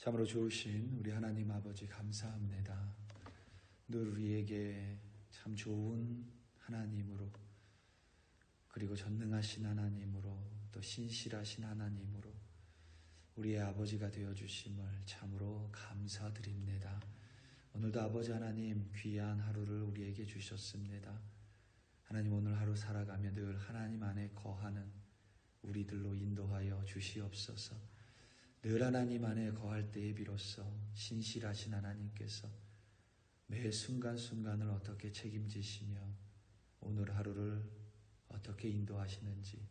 참으로 좋으신 우리 하나님 아버지 감사합니다. 늘 우리에게 참 좋은 하나님으로, 그리고 전능하신 하나님으로, 또 신실하신 하나님으로 우리의 아버지가 되어주심을 참으로 감사드립니다. 오늘도 아버지 하나님 귀한 하루를 우리에게 주셨습니다. 하나님, 오늘 하루 살아가며 늘 하나님 안에 거하는 우리들로 인도하여 주시옵소서. 늘 하나님 안에 거할 때에 비로소 신실하신 하나님께서 매 순간순간을 어떻게 책임지시며 오늘 하루를 어떻게 인도하시는지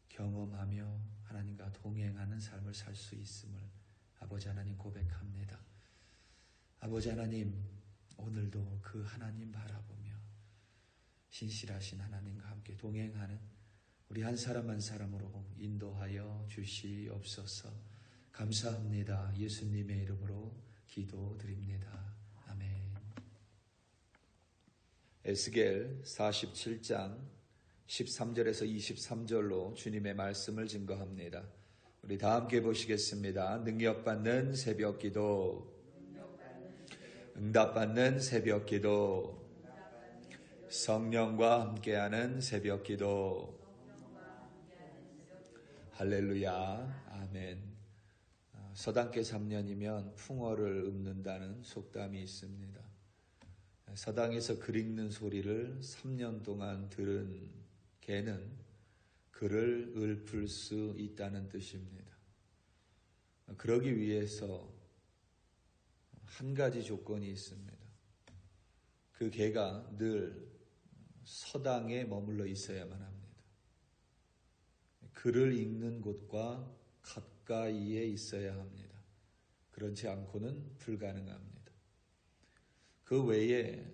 경험하며 하나님과 동행하는 삶을 살 수 있음을 아버지 하나님 고백합니다. 아버지 하나님, 오늘도 그 하나님 바라보며 신실하신 하나님과 함께 동행하는 우리 한 사람 한 사람으로 인도하여 주시옵소서. 감사합니다. 예수님의 이름으로 기도드립니다. 아멘. 에스겔 47장 13절에서 23절로 주님의 말씀을 증거합니다. 우리 다 함께 보시겠습니다. 능력받는 새벽기도, 응답받는 새벽기도, 성령과 함께하는 새벽기도. 할렐루야. 아멘. 서당계 3년이면 풍어를 읊는다는 속담이 있습니다. 서당에서 글 읽는 소리를 3년 동안 들은 개는 글을 읊을 수 있다는 뜻입니다. 그러기 위해서 한 가지 조건이 있습니다. 그 개가 늘 서당에 머물러 있어야만 합니다. 글을 읽는 곳과 가까이에 있어야 합니다. 그렇지 않고는 불가능합니다. 그 외에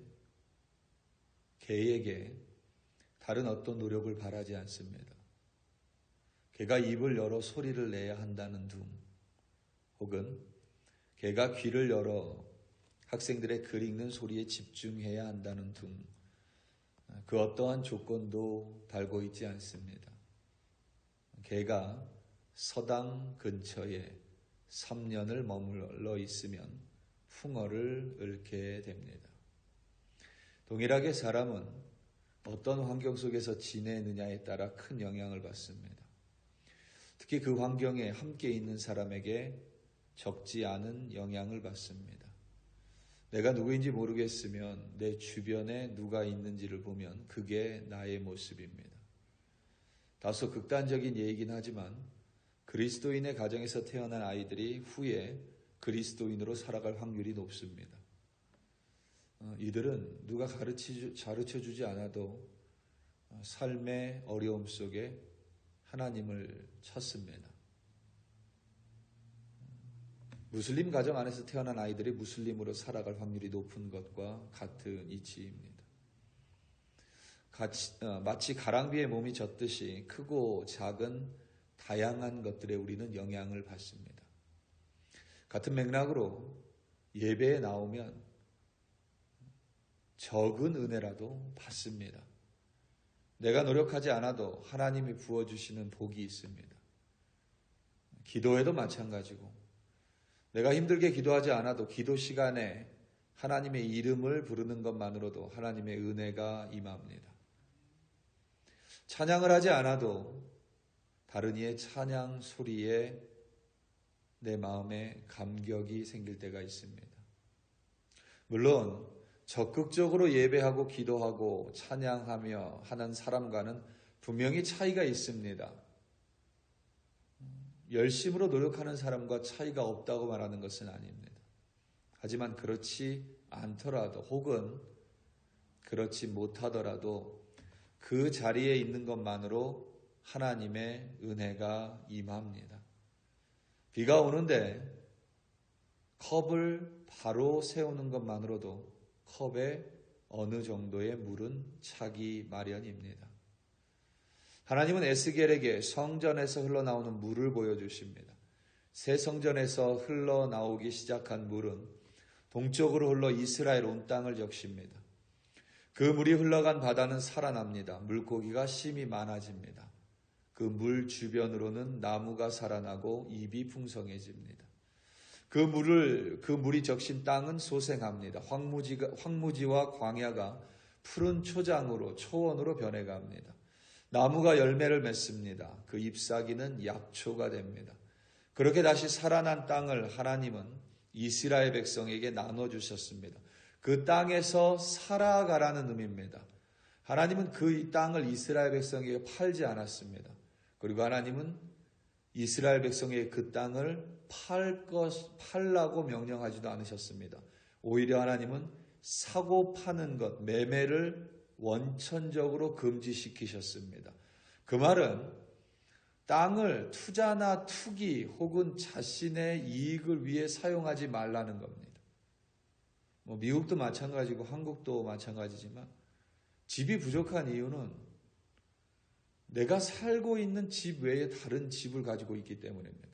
개에게 다른 어떤 노력을 바라지 않습니다. 개가 입을 열어 소리를 내야 한다는 둥, 혹은 개가 귀를 열어 학생들의 글 읽는 소리에 집중해야 한다는 둥, 그 어떠한 조건도 달고 있지 않습니다. 개가 서당 근처에 3년을 머물러 있으면 풍어를 읊게 됩니다. 동일하게 사람은 어떤 환경 속에서 지내느냐에 따라 큰 영향을 받습니다. 특히 그 환경에 함께 있는 사람에게 적지 않은 영향을 받습니다. 내가 누구인지 모르겠으면 내 주변에 누가 있는지를 보면 그게 나의 모습입니다. 다소 극단적인 예이긴 하지만 그리스도인의 가정에서 태어난 아이들이 후에 그리스도인으로 살아갈 확률이 높습니다. 이들은 누가 가르쳐주지 않아도 삶의 어려움 속에 하나님을 찾습니다. 무슬림 가정 안에서 태어난 아이들이 무슬림으로 살아갈 확률이 높은 것과 같은 이치입니다. 마치 가랑비에 몸이 젖듯이 크고 작은 다양한 것들에 우리는 영향을 받습니다. 같은 맥락으로 예배에 나오면 적은 은혜라도 받습니다. 내가 노력하지 않아도 하나님이 부어주시는 복이 있습니다. 기도에도 마찬가지고 내가 힘들게 기도하지 않아도 기도 시간에 하나님의 이름을 부르는 것만으로도 하나님의 은혜가 임합니다. 찬양을 하지 않아도 다른 이의 찬양 소리에 내 마음에 감격이 생길 때가 있습니다. 물론 적극적으로 예배하고 기도하고 찬양하며 하는 사람과는 분명히 차이가 있습니다. 열심으로 노력하는 사람과 차이가 없다고 말하는 것은 아닙니다. 하지만 그렇지 않더라도 혹은 그렇지 못하더라도 그 자리에 있는 것만으로 하나님의 은혜가 임합니다. 비가 오는데 컵을 바로 세우는 것만으로도 컵에 어느 정도의 물은 차기 마련입니다. 하나님은 에스겔에게 성전에서 흘러나오는 물을 보여주십니다. 새 성전에서 흘러나오기 시작한 물은 동쪽으로 흘러 이스라엘 온 땅을 적십니다. 그 물이 흘러간 바다는 살아납니다. 물고기가 심히 많아집니다. 그 물 주변으로는 나무가 살아나고 잎이 풍성해집니다. 그 물이 적신 땅은 소생합니다. 황무지와 광야가 푸른 초장으로 초원으로 변해갑니다. 나무가 열매를 맺습니다. 그 잎사귀는 약초가 됩니다. 그렇게 다시 살아난 땅을 하나님은 이스라엘 백성에게 나눠주셨습니다. 그 땅에서 살아가라는 의미입니다. 하나님은 그 땅을 이스라엘 백성에게 팔지 않았습니다. 그리고 하나님은 이스라엘 백성에게 그 땅을 팔라고 명령하지도 않으셨습니다. 오히려 하나님은 사고 파는 것, 매매를 원천적으로 금지시키셨습니다. 그 말은 땅을 투자나 투기 혹은 자신의 이익을 위해 사용하지 말라는 겁니다. 미국도 마찬가지고 한국도 마찬가지지만 집이 부족한 이유는 내가 살고 있는 집 외에 다른 집을 가지고 있기 때문입니다.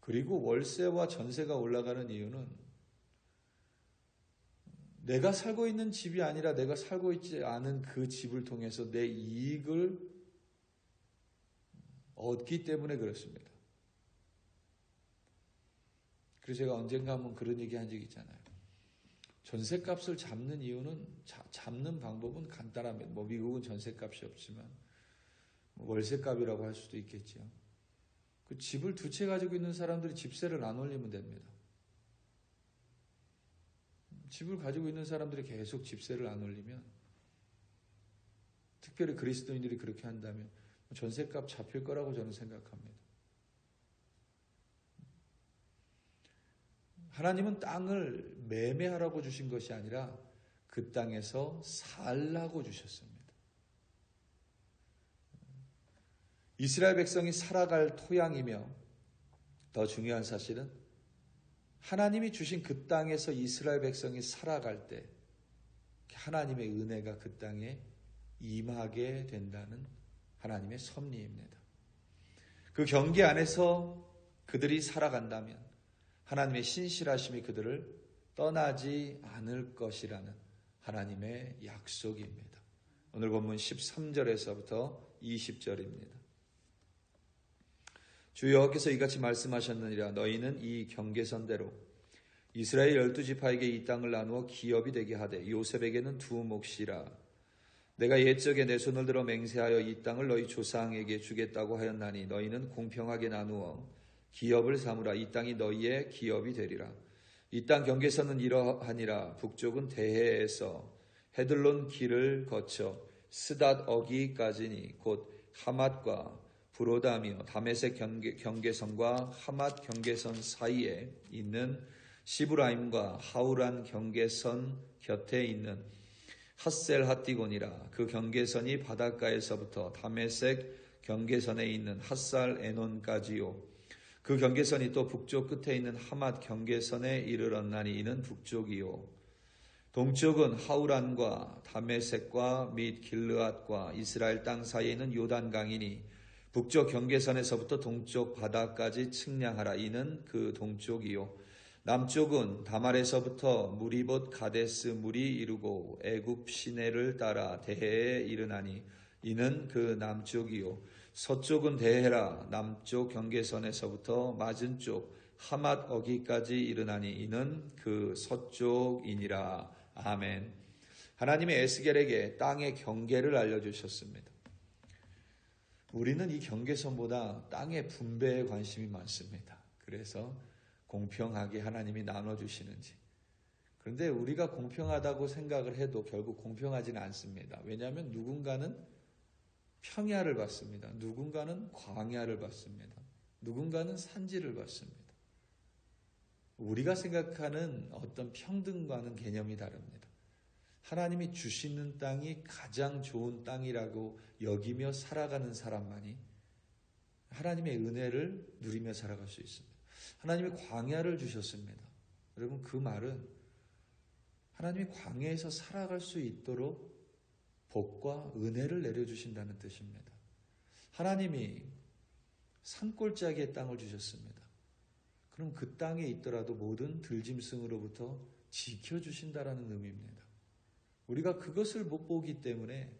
그리고 월세와 전세가 올라가는 이유는 내가 살고 있는 집이 아니라 내가 살고 있지 않은 그 집을 통해서 내 이익을 얻기 때문에 그렇습니다. 그래서 제가 언젠가 한번 그런 얘기 한 적이 있잖아요. 전세값을 잡는 이유는 잡는 방법은 간단합니다. 미국은 전세값이 없지만 월세값이라고 할 수도 있겠죠. 그 집을 두 채 가지고 있는 사람들이 집세를 안 올리면 됩니다. 집을 가지고 있는 사람들이 계속 집세를 안 올리면, 특별히 그리스도인들이 그렇게 한다면 전세값 잡힐 거라고 저는 생각합니다. 하나님은 땅을 매매하라고 주신 것이 아니라 그 땅에서 살라고 주셨습니다. 이스라엘 백성이 살아갈 토양이며, 더 중요한 사실은 하나님이 주신 그 땅에서 이스라엘 백성이 살아갈 때 하나님의 은혜가 그 땅에 임하게 된다는 하나님의 섭리입니다. 그 경계 안에서 그들이 살아간다면 하나님의 신실하심이 그들을 떠나지 않을 것이라는 하나님의 약속입니다. 오늘 본문 13절에서부터 20절입니다. 주 여호와께서 이같이 말씀하셨느니라. 너희는 이 경계선대로 이스라엘 12지파에게 이 땅을 나누어 기업이 되게 하되 요셉에게는 두 몫이라. 내가 옛적에 내 손을 들어 맹세하여 이 땅을 너희 조상에게 주겠다고 하였나니 너희는 공평하게 나누어 기업을 삼으라. 이 땅이 너희의 기업이 되리라. 이 땅 경계선은 이러하니라. 북쪽은 대해에서 헤들론 길을 거쳐 스닷 어기까지니 곧 하맛과 브로다며 다메섹 경계선과 하맛 경계선 사이에 있는 시브라임과 하우란 경계선 곁에 있는 핫셀 핫디곤이라. 그 경계선이 바닷가에서부터 다메섹 경계선에 있는 핫살 에논까지요. 그 경계선이 또 북쪽 끝에 있는 하맛 경계선에 이르렀나니 이는 북쪽이요. 동쪽은 하우란과 다메섹과 및 길르앗과 이스라엘 땅 사이에 있는 요단강이니 북쪽 경계선에서부터 동쪽 바다까지 측량하라. 이는 그 동쪽이요. 남쪽은 다말에서부터 무리봇 가데스 물이 이르고 애굽 시내를 따라 대해에 이르나니 이는 그 남쪽이요. 서쪽은 대해라. 남쪽 경계선에서부터 맞은 쪽 하맛 어기까지 이르나니 이는 그 서쪽이니라. 아멘. 하나님의 에스겔에게 땅의 경계를 알려주셨습니다. 우리는 이 경계선보다 땅의 분배에 관심이 많습니다. 그래서 공평하게 하나님이 나눠주시는지. 그런데 우리가 공평하다고 생각을 해도 결국 공평하지는 않습니다. 왜냐하면 누군가는 평야를 받습니다. 누군가는 광야를 받습니다. 누군가는 산지를 받습니다. 우리가 생각하는 어떤 평등과는 개념이 다릅니다. 하나님이 주시는 땅이 가장 좋은 땅이라고 여기며 살아가는 사람만이 하나님의 은혜를 누리며 살아갈 수 있습니다. 하나님이 광야를 주셨습니다. 여러분, 그 말은 하나님이 광야에서 살아갈 수 있도록 복과 은혜를 내려주신다는 뜻입니다. 하나님이 산골짜기의 땅을 주셨습니다. 그럼 그 땅에 있더라도 모든 들짐승으로부터 지켜주신다라는 의미입니다. 우리가 그것을 못 보기 때문에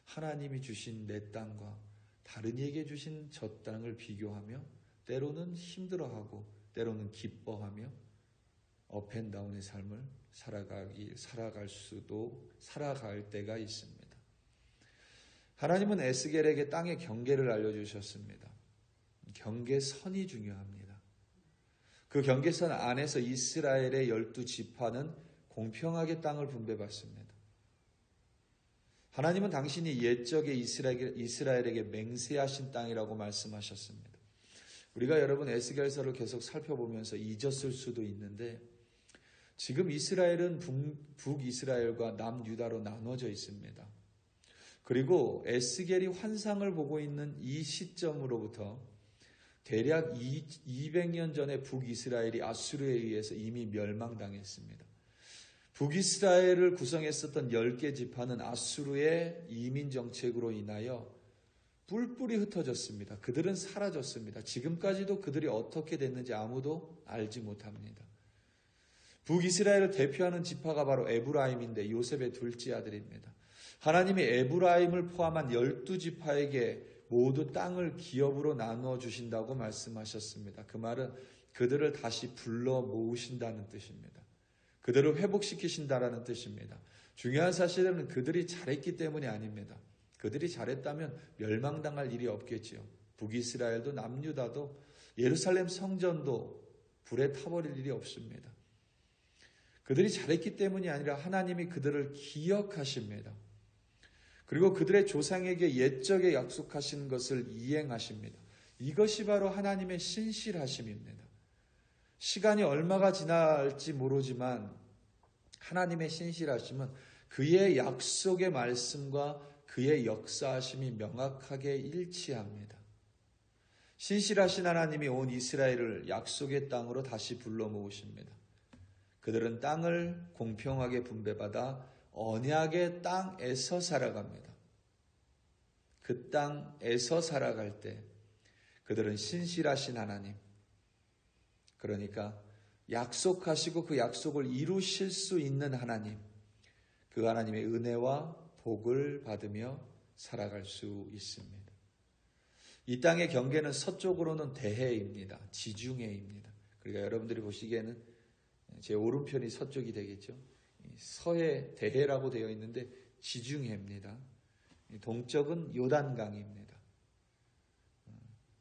하나님이 주신 내 땅과 다른 이에게 주신 저 땅을 비교하며 때로는 힘들어하고 때로는 기뻐하며 업앤다운의 삶을 살아갈 때가 있습니다. 하나님은 에스겔에게 땅의 경계를 알려주셨습니다. 경계선이 중요합니다. 그 경계선 안에서 이스라엘의 12지파는 공평하게 땅을 분배받습니다. 하나님은 당신이 옛적에 이스라엘에게 맹세하신 땅이라고 말씀하셨습니다. 우리가 여러분 에스겔서를 계속 살펴보면서 잊었을 수도 있는데 지금 이스라엘은 북이스라엘과 남유다로 나눠져 있습니다. 그리고 에스겔이 환상을 보고 있는 이 시점으로부터 대략 200년 전에 북이스라엘이 아수르에 의해서 이미 멸망당했습니다. 북이스라엘을 구성했었던 10개 지파는 아수르의 이민 정책으로 인하여 뿔뿔이 흩어졌습니다. 그들은 사라졌습니다. 지금까지도 그들이 어떻게 됐는지 아무도 알지 못합니다. 북이스라엘을 대표하는 지파가 바로 에브라임인데 요셉의 둘째 아들입니다. 하나님이 에브라임을 포함한 12지파에게 모두 땅을 기업으로 나누어 주신다고 말씀하셨습니다. 그 말은 그들을 다시 불러 모으신다는 뜻입니다. 그들을 회복시키신다라는 뜻입니다. 중요한 사실은 그들이 잘했기 때문이 아닙니다. 그들이 잘했다면 멸망당할 일이 없겠지요. 북이스라엘도 남유다도 예루살렘 성전도 불에 타버릴 일이 없습니다. 그들이 잘했기 때문이 아니라 하나님이 그들을 기억하십니다. 그리고 그들의 조상에게 옛적에 약속하신 것을 이행하십니다. 이것이 바로 하나님의 신실하심입니다. 시간이 얼마가 지날지 모르지만 하나님의 신실하심은 그의 약속의 말씀과 그의 역사하심이 명확하게 일치합니다. 신실하신 하나님이 온 이스라엘을 약속의 땅으로 다시 불러 모으십니다. 그들은 땅을 공평하게 분배받아 언약의 땅에서 살아갑니다. 그 땅에서 살아갈 때 그들은 신실하신 하나님, 그러니까 약속하시고 그 약속을 이루실 수 있는 하나님, 그 하나님의 은혜와 복을 받으며 살아갈 수 있습니다. 이 땅의 경계는 서쪽으로는 대해입니다. 지중해입니다. 그러니까 여러분들이 보시기에는 제 오른편이 서쪽이 되겠죠. 서해 대해라고 되어 있는데 지중해입니다. 동쪽은 요단강입니다.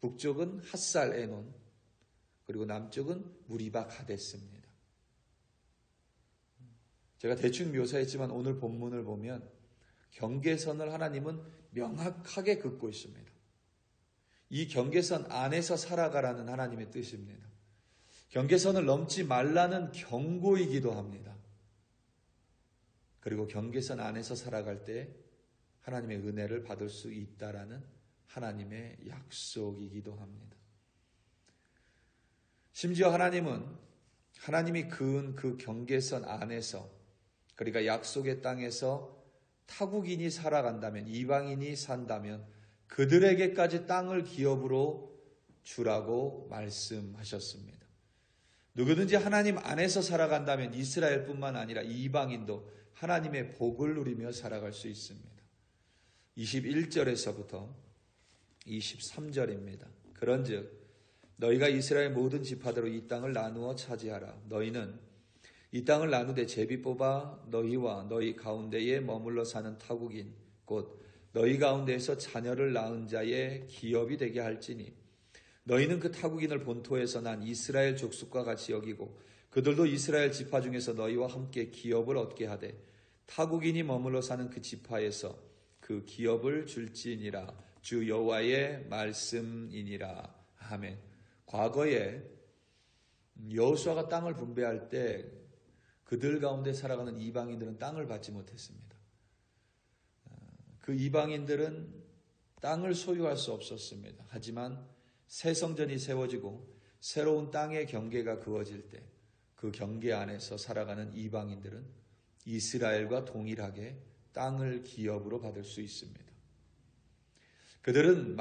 북쪽은 핫살 에논, 그리고 남쪽은 무리바 가데스입니다. 제가 대충 묘사했지만 오늘 본문을 보면 경계선을 하나님은 명확하게 긋고 있습니다. 이 경계선 안에서 살아가라는 하나님의 뜻입니다. 경계선을 넘지 말라는 경고이기도 합니다. 그리고 경계선 안에서 살아갈 때 하나님의 은혜를 받을 수 있다라는 하나님의 약속이기도 합니다. 심지어 하나님이 그은 그 경계선 안에서, 그러니까 약속의 땅에서 타국인이 살아간다면, 이방인이 산다면 그들에게까지 땅을 기업으로 주라고 말씀하셨습니다. 누구든지 하나님 안에서 살아간다면 이스라엘뿐만 아니라 이방인도 하나님의 복을 누리며 살아갈 수 있습니다. 21절에서부터 23절입니다. 그런즉 너희가 이스라엘 모든 지파대로 이 땅을 나누어 차지하라. 너희는 이 땅을 나누되 제비 뽑아 너희와 너희 가운데에 머물러 사는 타국인 곧 너희 가운데에서 자녀를 낳은 자의 기업이 되게 할지니 너희는 그 타국인을 본토에서 난 이스라엘 족속과 같이 여기고 그들도 이스라엘 지파 중에서 너희와 함께 기업을 얻게 하되 타국인이 머물러 사는 그 지파에서 그 기업을 줄지니라. 주 여호와의 말씀이니라. 아멘. 과거에 여호수아가 땅을 분배할 때 그들 가운데 살아가는 이방인들은 땅을 받지 못했습니다. 그 이방인들은 땅을 소유할 수 없었습니다. 하지만 새 성전이 세워지고 새로운 땅의 경계가 그어질 때 그 경계 안에서 살아가는 이방인들은 이스라엘과 동일하게 땅을 기업으로 받을 수 있습니다. 그들을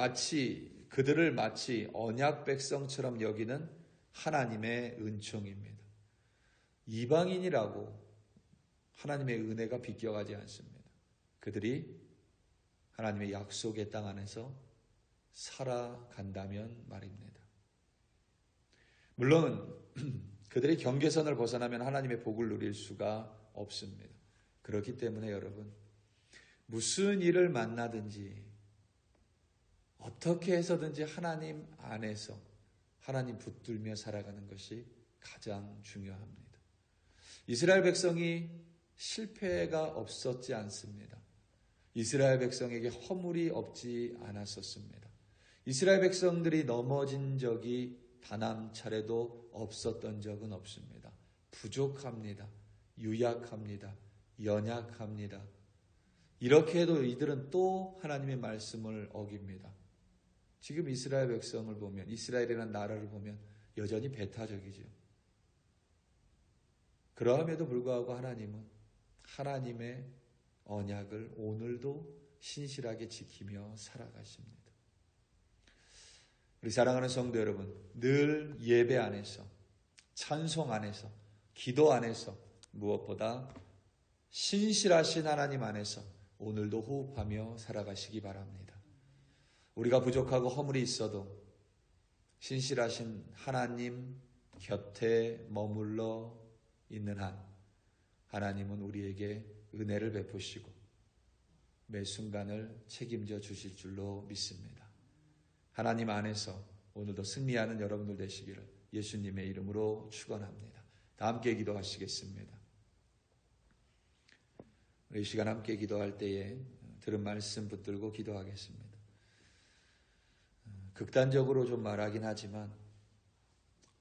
마치 언약 백성처럼 여기는 하나님의 은총입니다. 이방인이라고 하나님의 은혜가 비껴가지 않습니다. 그들이 하나님의 약속의 땅 안에서 살아간다면 말입니다. 물론 그들이 경계선을 벗어나면 하나님의 복을 누릴 수가 없습니다. 그렇기 때문에 여러분, 무슨 일을 만나든지 어떻게 해서든지 하나님 안에서 하나님 붙들며 살아가는 것이 가장 중요합니다. 이스라엘 백성이 실패가 없었지 않습니다. 이스라엘 백성에게 허물이 없지 않았었습니다. 이스라엘 백성들이 넘어진 적이 단 한 차례도 없었던 적은 없습니다. 부족합니다. 유약합니다. 연약합니다. 이렇게 해도 이들은 또 하나님의 말씀을 어깁니다. 지금 이스라엘 백성을 보면, 이스라엘이라는 나라를 보면 여전히 배타적이죠. 그러함에도 불구하고 하나님은 하나님의 언약을 오늘도 신실하게 지키며 살아가십니다. 우리 사랑하는 성도 여러분, 늘 예배 안에서, 찬송 안에서, 기도 안에서, 무엇보다 신실하신 하나님 안에서 오늘도 호흡하며 살아가시기 바랍니다. 우리가 부족하고 허물이 있어도 신실하신 하나님 곁에 머물러 있는 한 하나님은 우리에게 은혜를 베푸시고 매 순간을 책임져 주실 줄로 믿습니다. 하나님 안에서 오늘도 승리하는 여러분들 되시기를 예수님의 이름으로 축원합니다. 다 함께 기도하시겠습니다. 이 시간 함께 기도할 때에 들은 말씀 붙들고 기도하겠습니다. 극단적으로 좀 말하긴 하지만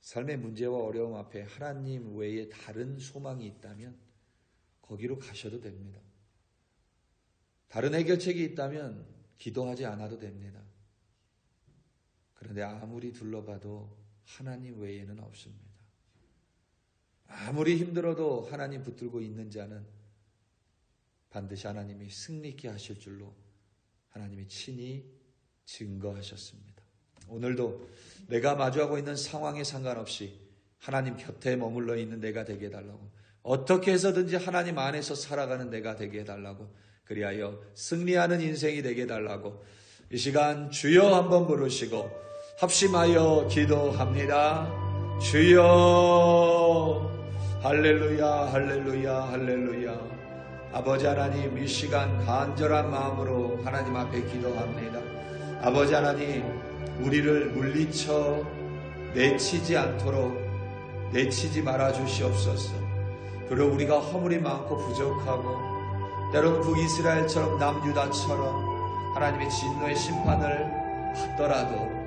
삶의 문제와 어려움 앞에 하나님 외에 다른 소망이 있다면 거기로 가셔도 됩니다. 다른 해결책이 있다면 기도하지 않아도 됩니다. 그런데 아무리 둘러봐도 하나님 외에는 없습니다. 아무리 힘들어도 하나님 붙들고 있는 자는 반드시 하나님이 승리케 하실 줄로 하나님이 친히 증거하셨습니다. 오늘도 내가 마주하고 있는 상황에 상관없이 하나님 곁에 머물러 있는 내가 되게 해달라고, 어떻게 해서든지 하나님 안에서 살아가는 내가 되게 해달라고, 그리하여 승리하는 인생이 되게 해달라고 이 시간 주여 한번 부르시고 합심하여 기도합니다. 주여, 할렐루야, 할렐루야, 할렐루야. 아버지 하나님, 이 시간 간절한 마음으로 하나님 앞에 기도합니다. 아버지 하나님, 우리를 물리쳐 내치지 않도록 내치지 말아 주시옵소서. 그리고 우리가 허물이 많고 부족하고 때로는 북이스라엘처럼 남유다처럼 하나님의 진노의 심판을 받더라도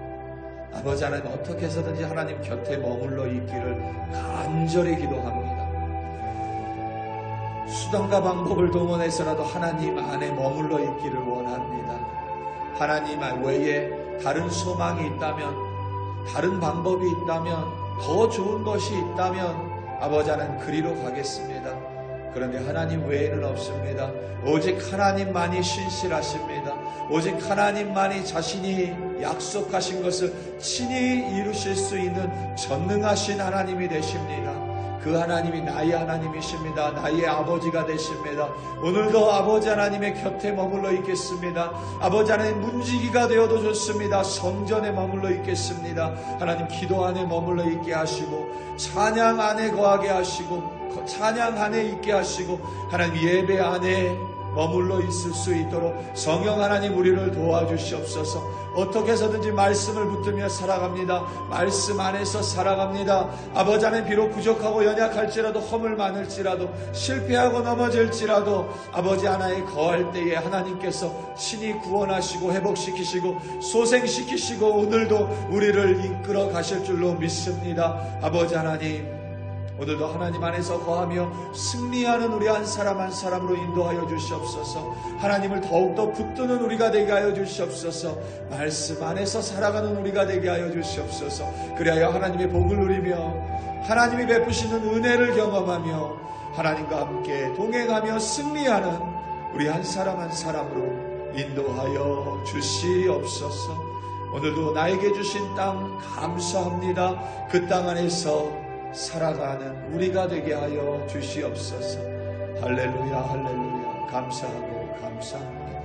아버지 하나님, 어떻게 해서든지 하나님 곁에 머물러 있기를 간절히 기도합니다. 수단과 방법을 동원해서라도 하나님 안에 머물러 있기를 원합니다. 하나님 외에 다른 소망이 있다면, 다른 방법이 있다면, 더 좋은 것이 있다면 아버지 하나님 그리로 가겠습니다. 그런데 하나님 외에는 없습니다. 오직 하나님만이 신실하십니다. 오직 하나님만이 자신이 약속하신 것을 친히 이루실 수 있는 전능하신 하나님이 되십니다. 그 하나님이 나의 하나님이십니다. 나의 아버지가 되십니다. 오늘도 아버지 하나님의 곁에 머물러 있겠습니다. 아버지 하나님 문지기가 되어도 좋습니다. 성전에 머물러 있겠습니다. 하나님 기도 안에 머물러 있게 하시고 찬양 안에 거하게 하시고 찬양 안에 있게 하시고 하나님 예배 안에 머물러 있을 수 있도록 성령 하나님 우리를 도와주시옵소서. 어떻게 해서든지 말씀을 붙들며 살아갑니다. 말씀 안에서 살아갑니다. 아버지 하나님, 비록 부족하고 연약할지라도 허물 많을지라도 실패하고 넘어질지라도 아버지 하나님 거할 때에 하나님께서 친히 구원하시고 회복시키시고 소생시키시고 오늘도 우리를 이끌어 가실 줄로 믿습니다. 아버지 하나님, 오늘도 하나님 안에서 거하며 승리하는 우리 한 사람 한 사람으로 인도하여 주시옵소서. 하나님을 더욱더 붙드는 우리가 되게 하여 주시옵소서. 말씀 안에서 살아가는 우리가 되게 하여 주시옵소서. 그리하여 하나님의 복을 누리며 하나님이 베푸시는 은혜를 경험하며 하나님과 함께 동행하며 승리하는 우리 한 사람 한 사람으로 인도하여 주시옵소서. 오늘도 나에게 주신 땅 감사합니다. 그 땅 안에서 살아가는 우리가 되게 하여 주시옵소서. 할렐루야, 할렐루야. 감사하고 감사합니다.